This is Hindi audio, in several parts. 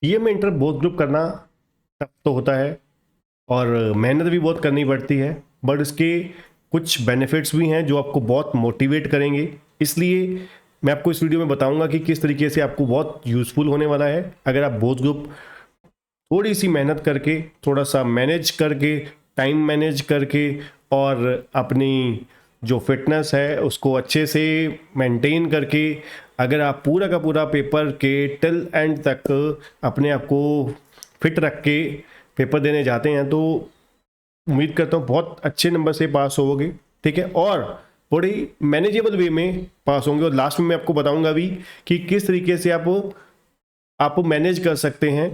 सीएम में इंटर बोथ ग्रुप करना टफ तो होता है और मेहनत भी बहुत करनी पड़ती है, बट इसके कुछ बेनिफिट्स भी हैं जो आपको बहुत मोटिवेट करेंगे। इसलिए मैं आपको इस वीडियो में बताऊंगा कि किस तरीके से आपको बहुत यूज़फुल होने वाला है अगर आप बोथ ग्रुप थोड़ी सी मेहनत करके, थोड़ा सा मैनेज करके, टाइम मैनेज करके और अपनी जो फिटनेस है उसको अच्छे से मेंटेन करके अगर आप पूरा का पूरा पेपर के टिल एंड तक अपने आप को फिट रख के पेपर देने जाते हैं तो उम्मीद करता हूँ बहुत अच्छे नंबर से पास होगे। ठीक है, और बड़ी मैनेजेबल वे में पास होंगे। और लास्ट में मैं आपको बताऊंगा भी कि किस तरीके से आप मैनेज कर सकते हैं।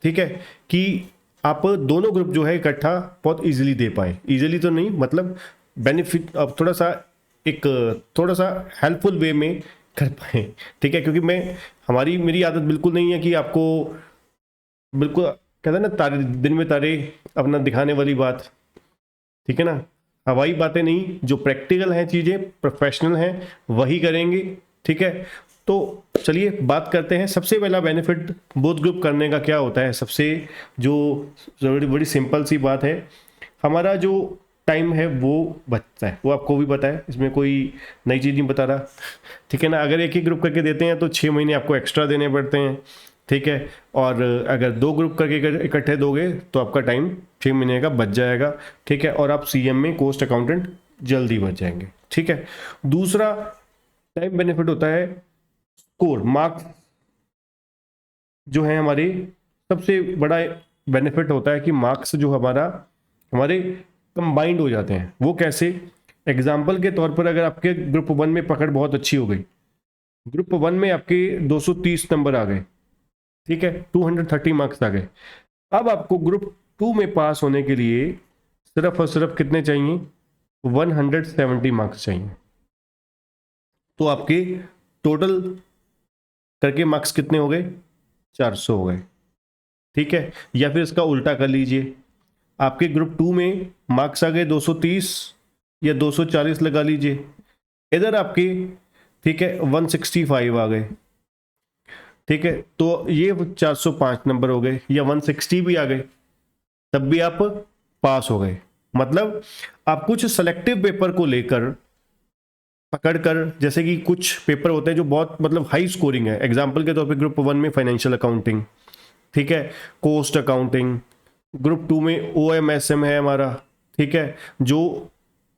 ठीक है, कि आप दोनों ग्रुप जो है इकट्ठा बहुत इजीली दे पाए। इजीली तो नहीं, मतलब बेनिफिट अब थोड़ा सा हेल्पफुल वे में कर पाए। ठीक है, क्योंकि मेरी आदत बिल्कुल नहीं है कि आपको बिल्कुल कहते हैं ना तारे दिन में तारे अपना दिखाने वाली बात। ठीक है ना, हवाई बातें नहीं, जो प्रैक्टिकल हैं चीज़ें, प्रोफेशनल हैं वही करेंगे। ठीक है, तो चलिए बात करते हैं। सबसे पहला बेनिफिट बोथ ग्रुप करने का क्या होता है। सबसे जो बड़ी सिंपल सी बात है, हमारा जो टाइम है वो बचता है, वो आपको भी पता है, इसमें कोई नई चीज़ नहीं बता रहा। ठीक है ना, अगर एक ही ग्रुप करके देते हैं तो 6 महीने आपको एक्स्ट्रा देने पड़ते हैं। ठीक है, और अगर 2 ग्रुप करके इकट्ठे दोगे तो आपका टाइम 6 महीने का बच जाएगा। ठीक है, और आप सीएम में कोस्ट अकाउंटेंट जल्दी बच जाएंगे। ठीक है, दूसरा टाइम बेनिफिट होता है स्कोर मार्क्स जो है हमारे, सबसे बड़ा बेनिफिट होता है कि मार्क्स जो हमारे कंबाइंड हो जाते हैं। वो कैसे? एग्जाम्पल के तौर पर अगर आपके ग्रुप 1 में पकड़ बहुत अच्छी हो गई, ग्रुप 1 में आपके 230 नंबर आ गए, ठीक है, 230 मार्क्स आ गए। अब आपको ग्रुप 2 में पास होने के लिए सिर्फ और सिर्फ कितने चाहिए? 170 मार्क्स चाहिए। तो आपके टोटल करके मार्क्स कितने हो गए? 400 हो गए। ठीक है, या फिर इसका उल्टा कर लीजिए, आपके ग्रुप 2 में मार्क्स आ गए 230 या 240 लगा लीजिए, इधर आपके ठीक है 165 आ गए। ठीक है, तो ये 405 नंबर हो गए, या 160 भी आ गए, तब भी आप पास हो गए। मतलब आप कुछ सेलेक्टिव पेपर को लेकर पकड़कर, जैसे कि कुछ पेपर होते हैं जो बहुत मतलब हाई स्कोरिंग है, एग्जांपल के तौर पे ग्रुप 1 में फाइनेंशियल अकाउंटिंग, ठीक है, कोस्ट अकाउंटिंग, ग्रुप 2 में ओएमएसएम है हमारा, ठीक है, जो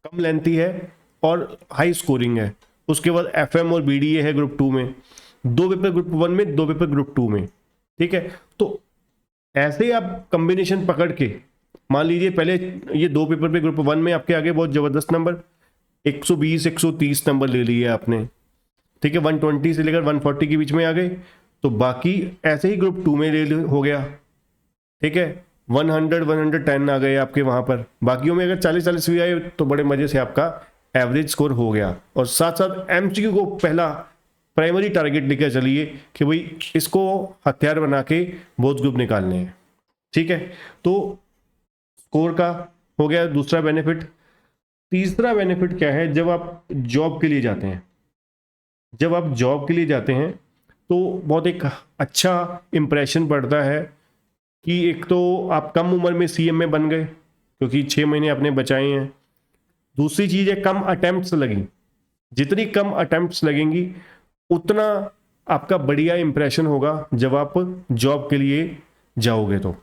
कम लेंथी है और हाई स्कोरिंग है। उसके बाद एफएम और बीडीए है ग्रुप 2 में, 2 पेपर ग्रुप 1 में, 2 पेपर ग्रुप 2 में। ठीक है, तो ऐसे आप कॉम्बिनेशन पकड़ के, मान लीजिए पहले ये 2 पेपर पे ग्रुप 1 में आपके आगे बहुत जबरदस्त नंबर 120 130 नंबर ले लिए आपने, ठीक है, 120 से लेकर 140 के बीच में आ गए, तो बाकी ऐसे ही ग्रुप 2 में हो गया। ठीक है, 100 110 आ गए आपके वहां पर, बाकियों में अगर 40 भी आए तो बड़े मजे से आपका एवरेज स्कोर हो गया। और साथ साथ एमसीक्यू को पहला प्राइमरी टारगेट लेकर चलिए कि भाई इसको हथियार बना के बोथ ग्रुप निकालने हैं। ठीक है, तो स्कोर का हो गया दूसरा बेनिफिट। तीसरा बेनिफिट क्या है? जब आप जॉब के लिए जाते हैं, जब आप जॉब के लिए जाते हैं तो बहुत एक अच्छा इंप्रेशन पड़ता है कि एक तो आप कम उम्र में सीएम में बन गए क्योंकि 6 महीने आपने बचाए हैं। दूसरी चीज है कम अटेम्प्ट्स लगी, जितनी कम अटेम्प्ट्स लगेंगी उतना आपका बढ़िया इंप्रेशन होगा जब आप जॉब के लिए जाओगे तो।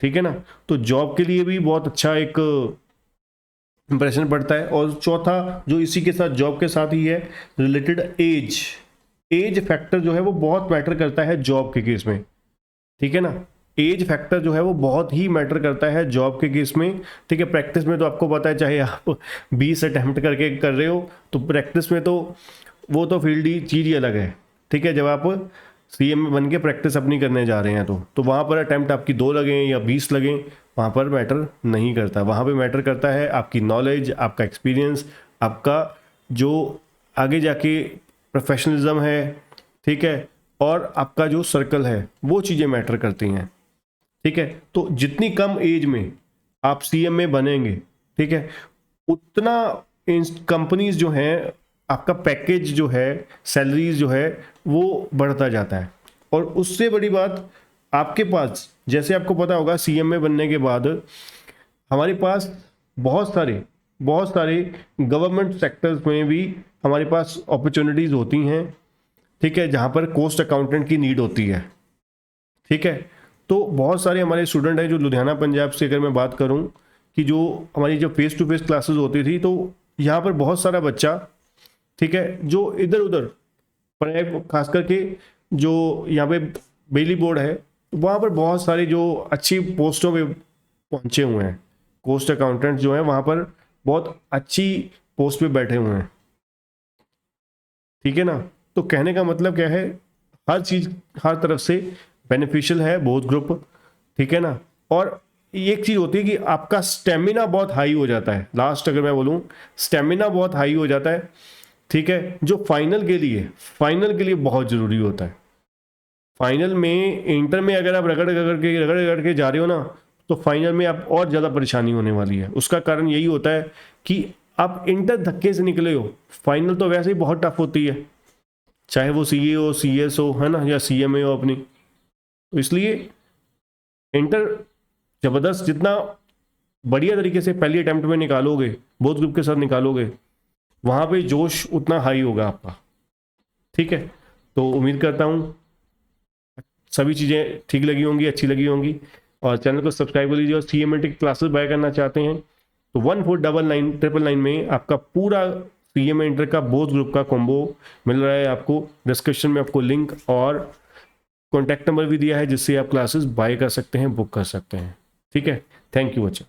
ठीक है ना, तो जॉब के लिए भी बहुत अच्छा एक इंप्रेशन पड़ता है। और चौथा जो इसी के साथ जॉब के साथ ही है, रिलेटेड एज फैक्टर जो है वो बहुत मैटर करता है जॉब के केस में। ठीक है ना, एज फैक्टर जो है वो बहुत ही मैटर करता है जॉब के केस में। ठीक है, प्रैक्टिस में तो आपको पता है, चाहे आप 20 अटेम्प्ट करके कर रहे हो तो प्रैक्टिस में तो वो तो फील्ड ही चीज़ ही अलग है। ठीक है, जब आप सीएम में बन के प्रैक्टिस अपनी करने जा रहे हैं तो वहाँ पर अटैम्प्ट आपकी 2 लगें या 20 लगें, वहाँ पर मैटर नहीं करता। वहाँ पे मैटर करता है आपकी नॉलेज, आपका एक्सपीरियंस, आपका जो आगे जाके प्रोफेशनलिज्म है, ठीक है, और आपका जो सर्कल है, वो चीज़ें मैटर करती हैं। ठीक है, तो जितनी कम एज में आप सीएम में बनेंगे, ठीक है, उतना कंपनीज जो हैं, आपका पैकेज जो है, सैलरीज जो है वो बढ़ता जाता है। और उससे बड़ी बात, आपके पास, जैसे आपको पता होगा सीएमए बनने के बाद हमारे पास बहुत सारे गवर्नमेंट सेक्टर्स में भी हमारे पास अपॉर्चुनिटीज़ होती हैं, ठीक है, जहाँ पर कॉस्ट अकाउंटेंट की नीड होती है, ठीक है। तो बहुत सारे हमारे स्टूडेंट हैं जो लुधियाना पंजाब से, अगर मैं बात करूं कि जो हमारी जो फेस टू फेस क्लासेस होती थी, तो यहाँ पर बहुत सारा बच्चा, ठीक है, जो इधर उधर खास करके जो यहाँ पे बिजली बोर्ड है, वहाँ पर बहुत सारे जो अच्छी पोस्टों पे पहुँचे हुए हैं, कॉस्ट अकाउंटेंट जो हैं वहाँ पर बहुत अच्छी पोस्ट पे बैठे हुए हैं, ठीक है ना। तो कहने का मतलब क्या है, हर चीज़ हर तरफ से बेनिफिशियल है बोथ ग्रुप, ठीक है ना। और एक चीज़ होती है कि आपका स्टेमिना बहुत हाई हो जाता है, लास्ट अगर मैं बोलूँ स्टेमिना बहुत हाई हो जाता है, ठीक है, जो फाइनल के लिए बहुत ज़रूरी होता है। फाइनल में, इंटर में अगर आप रगड़ के जा रहे हो ना, तो फाइनल में आप और ज़्यादा परेशानी होने वाली है। उसका कारण यही होता है कि आप इंटर धक्के से निकले हो, फाइनल तो वैसे ही बहुत टफ होती है, चाहे वो सीए हो, सीएस हो, है ना, या सीएमए हो अपनी। तो इसलिए इंटर ज़बरदस्त, जितना बढ़िया तरीके से पहली अटेम्प्ट में निकालोगे, बोथ ग्रुप के साथ निकालोगे, वहाँ पे जोश उतना हाई होगा आपका, ठीक है। तो उम्मीद करता हूँ सभी चीज़ें ठीक लगी होंगी, अच्छी लगी होंगी, और चैनल को सब्सक्राइब कर लीजिए। और सीएमए क्लासेस बाय करना चाहते हैं तो 1499 में आपका पूरा सीएमए इंटर का बोथ ग्रुप का कॉम्बो मिल रहा है आपको। डिस्क्रिप्शन में आपको लिंक और कॉन्टैक्ट नंबर भी दिया है, जिससे आप क्लासेस बाय कर सकते हैं, बुक कर सकते हैं, ठीक है। थैंक यू बच्चों।